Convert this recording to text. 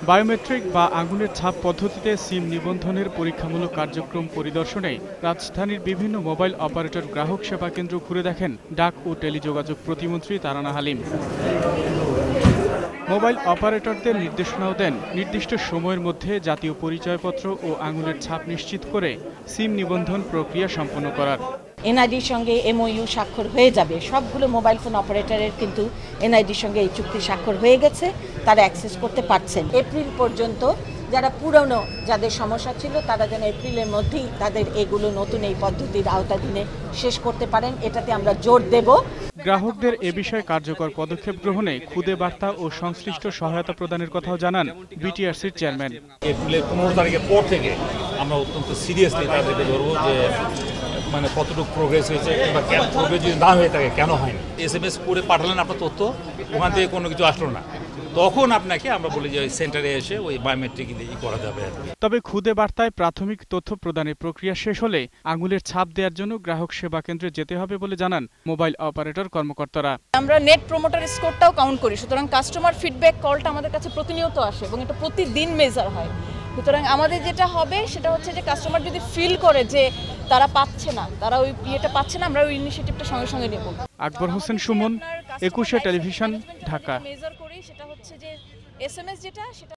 Biometric বা আঙুলের ছাপ পদ্ধতিতে সিম নিবন্ধনের পরীক্ষামূলক কার্যক্রম পরিদর্শনে রাজধানীর বিভিন্ন মোবাইল অপারেটর গ্রাহক সেবা কেন্দ্র ঘুরে দেখেন ডাক ও টেলিযোগাযোগ প্রতিমন্ত্রী তারানা হালিম। মোবাইল অপারেটরদের নির্দেশনাও দেন নির্দিষ্ট সময়ের মধ্যে জাতীয় পরিচয়পত্র ও আঙুলের ছাপ নিশ্চিত করে সিম নিবন্ধন প্রক্রিয়া সম্পন্ন করার। এনআইডির সঙ্গে এমওইউ স্বাক্ষর হয়ে যাবে। সবগুলো মোবাইল ফোন অপারেটরের কিন্তু এনআইডির সঙ্গে এই চুক্তি স্বাক্ষর হয়ে গেছে, তারা অ্যাক্সেস করতে পারছেন। এপ্রিল পর্যন্ত যারা পুরনো যাদের সমস্যা ছিল তারা যেন এপ্রিলের মধ্যেই তাদের এগুলো নতুন এই পদ্ধতির আওতাধীনে শেষ করতে পারেন, এটাতে আমরা জোর দেব। গ্রাহকদের এ বিষয়ে কার্যকর পদক্ষেপ গ্রহণে খুদে বার্তা ও সংশ্লিষ্ট সহায়তা প্রদানের কথাও জানান বিটিআরসির চেয়ারম্যান। এপ্রিলের 15 তারিখের পর থেকে আমরা অত্যন্ত সিরিয়াসলি তাদেরকে ধরবো যে মানে কতটুকু প্রোগ্রেস হয়েছে কিংবা কেন প্রোগ্রেস যদি না হয়ে থাকে কেন হয়নি। SMS করে পাঠালেন আপনার তথ্য, ওখান থেকে কোনো কিছু আসলো না, তখন আপনাকে আমরা বলি যে ওই সেন্টারে এসে ওই বায়োমেট্রিক করা যাবে। তবে খুদে বার্তায় প্রাথমিক তথ্য প্রদানের প্রক্রিয়া শেষ হলে আঙুলের ছাপ দেওয়ার জন্য গ্রাহক সেবা কেন্দ্রে যেতে হবে বলে জানান মোবাইল অপারেটর কর্মকর্তারা। আমরা নেট প্রমোটার স্কোরটাও কাউন্ট করি, সুতরাং কাস্টমার ফিডব্যাক কলটা আমাদের কাছে প্রতিনিয়ত আসে এবং এটা প্রতিদিন মেজার হয়। সুতরাং আমাদের যেটা হবে সেটা হচ্ছে যে কাস্টমার যদি ফিল করে যে তারা পাচ্ছে না, তারা ওই ইয়েটা পাচ্ছে না, আমরা ওই ইনিশিয়েটিভটা সঙ্গে সঙ্গে নেব। আকবর হোসেন সুমন, 21 টেলিভিশন, ঢাকা। মেজার করি সেটা হচ্ছে যে SMS যেটা সেটা